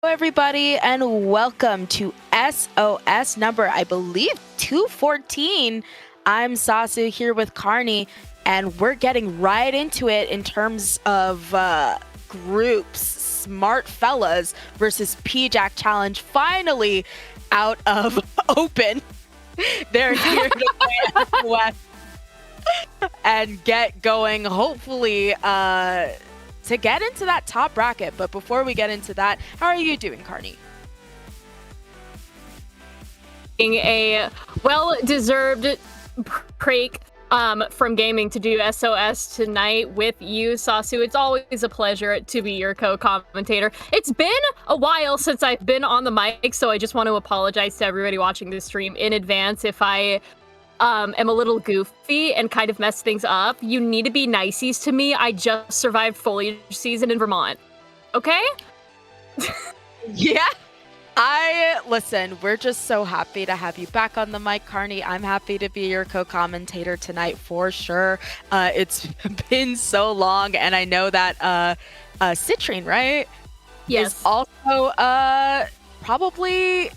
Hello, everybody, and welcome to SOS number, I believe, 214. I'm Sasu here with Carney, and we're getting right into it in terms of groups. Smart Fellas versus pjackk Challenge, finally out of open. They're here to play SOS and get going, hopefully, to get into that top bracket. But before we get into that, how are you doing, Carney? A well-deserved break from gaming to do SOS tonight with you, Sasu. It's always a pleasure to be your co-commentator. It's been a while since I've been on the mic, so I just want to apologize to everybody watching this stream in advance if I am a little goofy and kind of mess things up. You need to be niceys to me. I just survived foliage season in Vermont. Okay? Yeah. Listen, we're just so happy to have you back on the mic, Carney. I'm happy to be your co-commentator tonight for sure. It's been so long, and I know that Citrine, right? Yes. Is also probably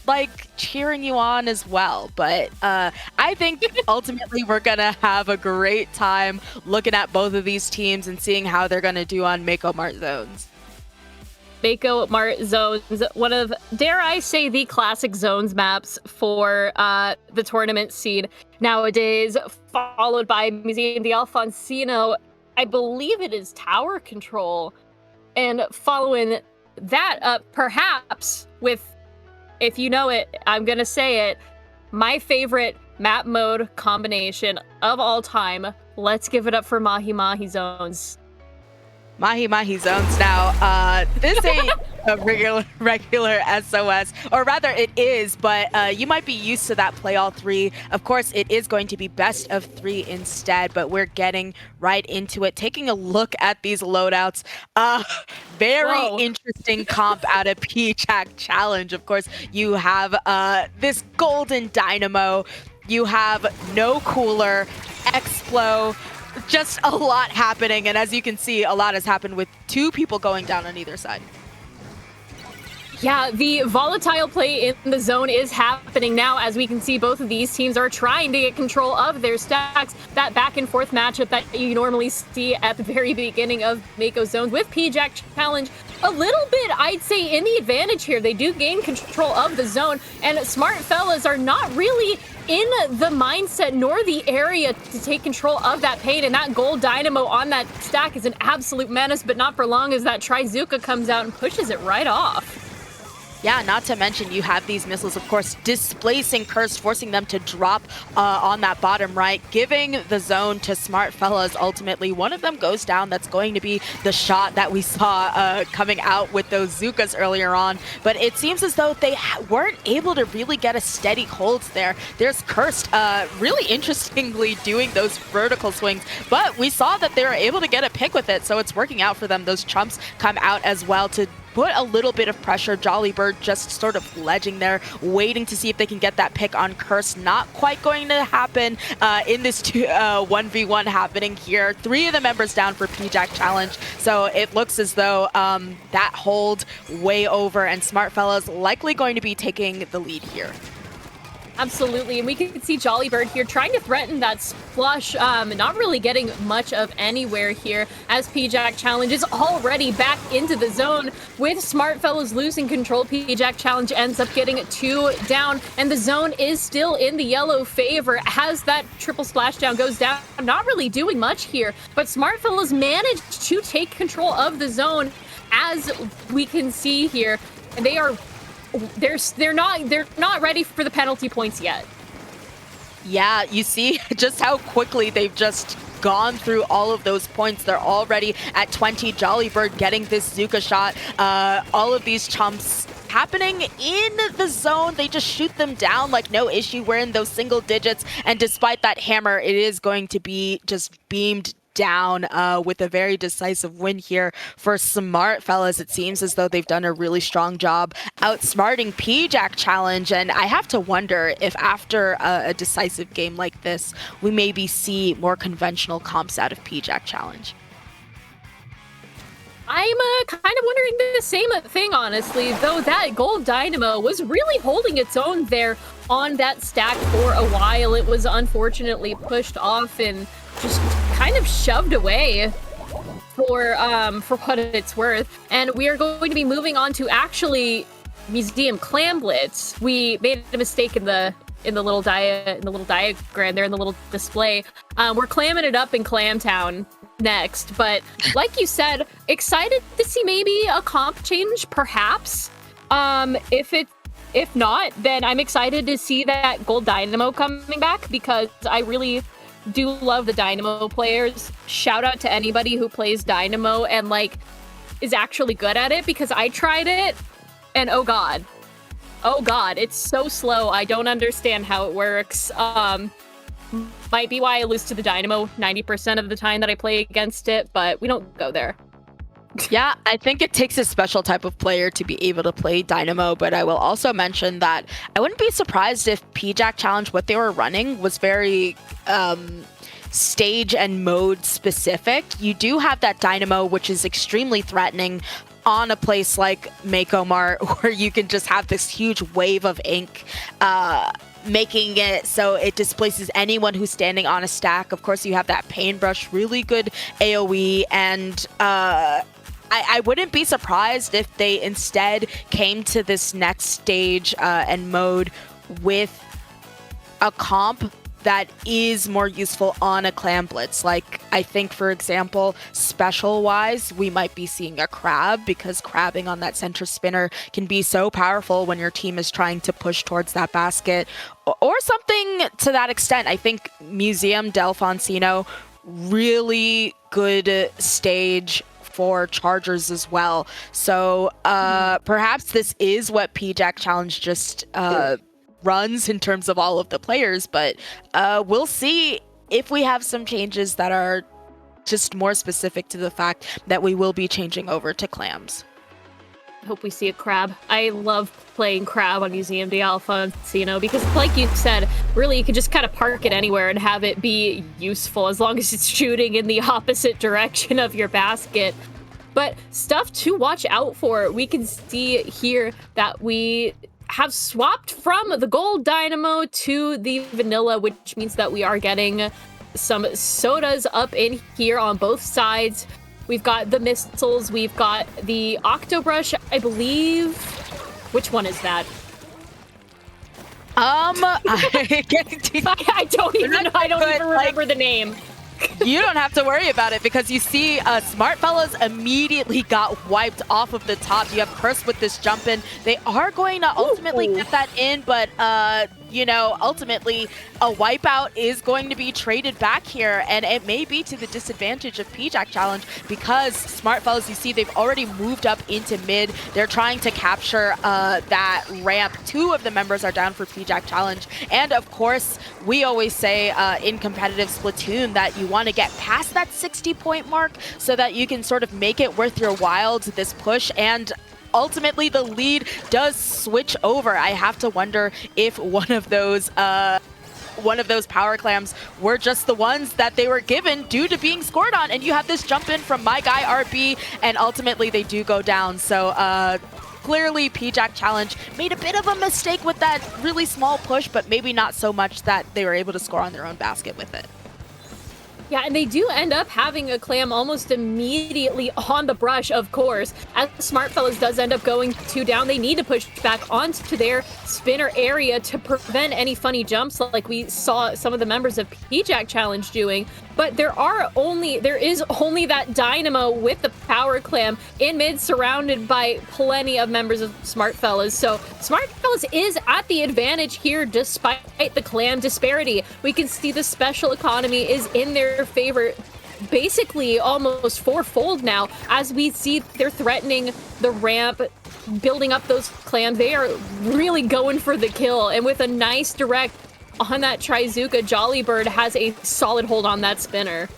like cheering you on as well. But I think ultimately we're gonna have a great time looking at both of these teams and seeing how they're gonna do on Mako Mart zones. Mako Mart zones, one of, dare I say, the classic zones maps for the tournament seed nowadays, followed by Museum de Alfonsino. I believe it is tower control. And following that up, perhaps with, if you know it, I'm gonna say it, my favorite map mode combination of all time. Let's give it up for Mahi Mahi zones. Mahi Mahi zones now. This ain't a regular SOS, or rather it is, but you might be used to that play all three. Of course, it is going to be best of three instead, but we're getting right into it. Taking a look at these loadouts. Very interesting comp out of pjackk Challenge. Of course, you have this golden dynamo. You have no cooler, Explo. Just a lot happening, and as you can see, a lot has happened with two people going down on either side. Yeah, the volatile play in the zone is happening now. As we can see, both of these teams are trying to get control of their stacks. That back and forth matchup that you normally see at the very beginning of Mako zones with pjackk Challenge, a little bit, I'd say, in the advantage here. They do gain control of the zone, and Smart Fellas are not really in the mindset nor the area to take control of that pain, and that gold dynamo on that stack is an absolute menace, but not for long as that Trizuka comes out and pushes it right off. Yeah, not to mention you have these missiles, of course, displacing Cursed, forcing them to drop on that bottom right, giving the zone to Smart Fellas. Ultimately, one of them goes down. That's going to be the shot that we saw coming out with those Zukas earlier on. But it seems as though they weren't able to really get a steady hold there. There's Cursed really interestingly doing those vertical swings, but we saw that they were able to get a pick with it, so it's working out for them. Those chumps come out as well to put a little bit of pressure. Jollybird just sort of ledging there, waiting to see if they can get that pick on Curse. Not quite going to happen in this 1v1 happening here. Three of the members down for pjackk Challenge, so it looks as though that hold way over, and Smart Fellas likely going to be taking the lead here. Absolutely, and we can see Jollybird here trying to threaten that flush, not really getting much of anywhere here as pjackk Challenge is already back into the zone with Smart Fellas losing control. pjackk Challenge ends up getting 2 down, and the zone is still in the yellow favor as that triple splashdown goes down. Not really doing much here, but Smart Fellas managed to take control of the zone as we can see here, and they're not ready for the penalty points yet. Yeah, you see just how quickly they've just gone through all of those points. They're already at 20. Jollybird getting this Zuka shot. All of these chumps happening in the zone. They just shoot them down like no issue. We're in those single digits, and despite that hammer, it is going to be just beamed down with a very decisive win here for Smart Fellas. It seems as though they've done a really strong job outsmarting pjackk Challenge, and I have to wonder if after a decisive game like this, we maybe see more conventional comps out of pjackk Challenge. I'm kind of wondering the same thing, honestly, though that gold dynamo was really holding its own there on that stack for a while. It was unfortunately pushed off and just kind of shoved away for what it's worth. And we are going to be moving on to actually Museum Clam Blitz. We made a mistake in the little diagram there, in the little display. We're clamming it up in Clamtown next, but like you said, excited to see maybe a comp change, perhaps. If not, then I'm excited to see that gold dynamo coming back, because I really do love the dynamo players. Shout out to anybody who plays dynamo and like is actually good at it, because I tried it and oh god, it's so slow. I don't understand how it works. Might be why I lose to the dynamo 90% of the time that I play against it, but we don't go there. Yeah, I think it takes a special type of player to be able to play Dynamo, but I will also mention that I wouldn't be surprised if pjackk Challenge, what they were running, was very stage and mode specific. You do have that Dynamo, which is extremely threatening on a place like Mako Mart, where you can just have this huge wave of ink, making it so it displaces anyone who's standing on a stack. Of course, you have that paintbrush, really good AoE, and I wouldn't be surprised if they instead came to this next stage and mode with a comp that is more useful on a clam blitz. Like, I think, for example, special-wise, we might be seeing a crab, because crabbing on that center spinner can be so powerful when your team is trying to push towards that basket, or something to that extent. I think Museum Delfonsino, really good stage for chargers as well. So perhaps this is what pjackk Challenge just runs in terms of all of the players, but we'll see if we have some changes that are just more specific to the fact that we will be changing over to clams. I hope we see a crab. I love playing crab on Museum de Alfonsino, because like you said, really you can just kind of park it anywhere and have it be useful, as long as it's shooting in the opposite direction of your basket. But stuff to watch out for. We can see here that we have swapped from the gold dynamo to the vanilla, which means that we are getting some sodas up in here on both sides. We've got the missiles, we've got the octobrush, I believe. Which one is that? I don't even remember the name. You don't have to worry about it, because you see Smart Fellas immediately got wiped off of the top. You have Curse with this jump in. They are going to ultimately get that in, but you know, ultimately a wipeout is going to be traded back here, and it may be to the disadvantage of pjackk Challenge, because Smart Fellas, you see, they've already moved up into mid. They're trying to capture that ramp. Two of the members are down for pjackk Challenge, and of course, we always say in competitive Splatoon that you want to get past that 60-point mark so that you can sort of make it worth your while to this push, and ultimately the lead does switch over. I have to wonder if one of those power clams were just the ones that they were given due to being scored on, and you have this jump in from my guy RB, and ultimately they do go down. So clearly pjackk Challenge made a bit of a mistake with that really small push, but maybe not so much that they were able to score on their own basket with it. Yeah, and they do end up having a clam almost immediately on the brush, of course. As Smart Fellas does end up going 2 down, they need to push back onto their spinner area to prevent any funny jumps like we saw some of the members of pjackk Challenge doing. But there is only that dynamo with the power clam in mid, surrounded by plenty of members of Smart Fellas. So Smart Fellas is at the advantage here despite the clam disparity. We can see the special economy is in their favor, basically almost fourfold now, as we see they're threatening the ramp, building up those clams. They are really going for the kill, and with a nice direct on that Trizuka, Jollybird has a solid hold on that spinner.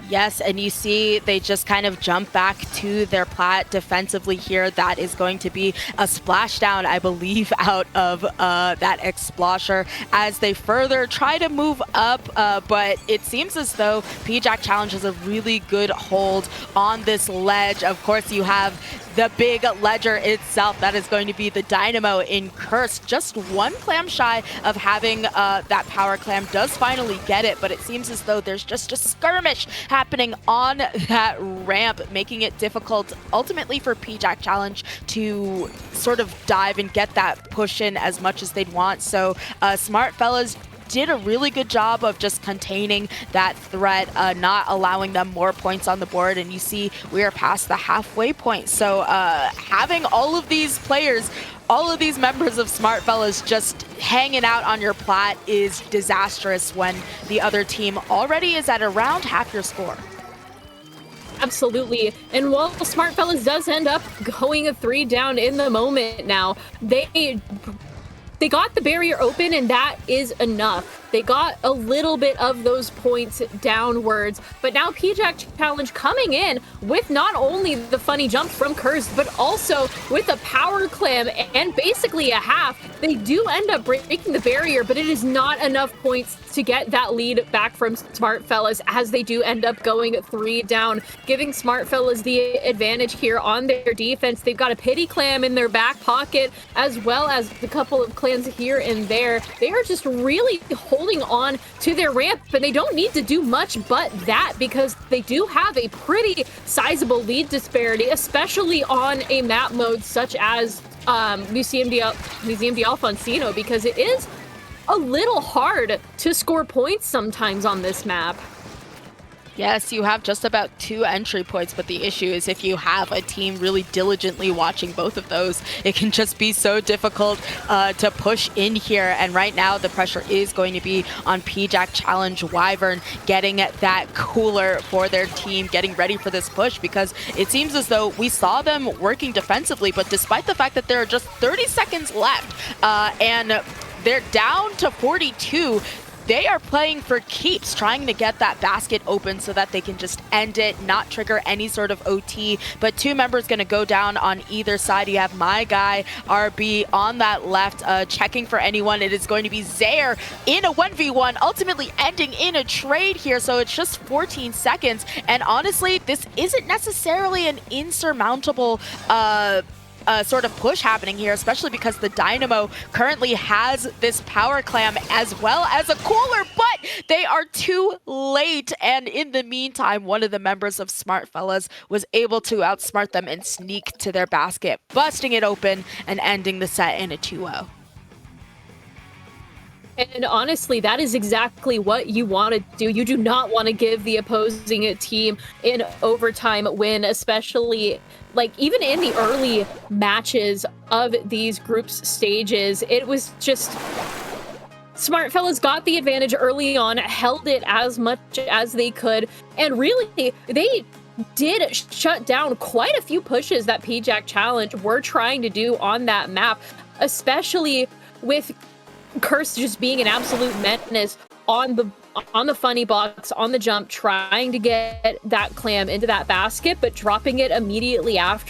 Yes, and you see they just kind of jump back to their plat defensively here. That is going to be a splashdown, I believe, out of that Explosher as they further try to move up, but it seems as though pjackk Challenge has a really good hold on this ledge. Of course, you have the big ledger itself. That is going to be the Dynamo in Curse. Just one clam shy of having that power clam. Does finally get it, but it seems as though there's just a skirmish happening on that ramp, making it difficult ultimately for pjackk Challenge to sort of dive and get that push in as much as they'd want. So Smart Fellas did a really good job of just containing that threat, not allowing them more points on the board. And you see we are past the halfway point. So having all of these players, all of these members of Smart Fellas just hanging out on your plat is disastrous when the other team already is at around half your score. Absolutely. And while Smart Fellas does end up going a 3 down in the moment now, they got the barrier open, and that is enough. They got a little bit of those points downwards, but now pjackk Challenge coming in with not only the funny jump from Curse, but also with a power clam and basically a half. They do end up breaking the barrier, but it is not enough points to get that lead back from Smart Fellas, as they do end up going 3 down, giving Smart Fellas the advantage here on their defense. They've got a pity clam in their back pocket, as well as a couple of clams here and there. They are just really holding on to their ramp, and they don't need to do much but that, because they do have a pretty sizable lead disparity, especially on a map mode such as Museum de Alfonsino, because it is a little hard to score points sometimes on this map. Yes, you have just about 2 entry points, but the issue is if you have a team really diligently watching both of those, it can just be so difficult to push in here. And right now, the pressure is going to be on pjackk Challenge. Wyvern getting that cooler for their team, getting ready for this push, because it seems as though we saw them working defensively, but despite the fact that there are just 30 seconds left and they're down to 42, they are playing for keeps, trying to get that basket open so that they can just end it, not trigger any sort of OT. But 2 members going to go down on either side. You have my guy, RB, on that left, checking for anyone. It is going to be Zaire in a 1v1, ultimately ending in a trade here. So it's just 14 seconds. And honestly, this isn't necessarily an insurmountable sort of push happening here, especially because the Dynamo currently has this power clam as well as a cooler, but they are too late. And in the meantime, one of the members of Smart Fellas was able to outsmart them and sneak to their basket, busting it open and ending the set in a 2-0. And honestly, that is exactly what you want to do. You do not want to give the opposing team an overtime win, especially like even in the early matches of these groups stages. It was just Smart Fellas got the advantage early on, held it as much as they could, and really they did shut down quite a few pushes that pjackk Challenge were trying to do on that map, especially with Curse just being an absolute menace on the funny box, on the jump, trying to get that clam into that basket, but dropping it immediately after.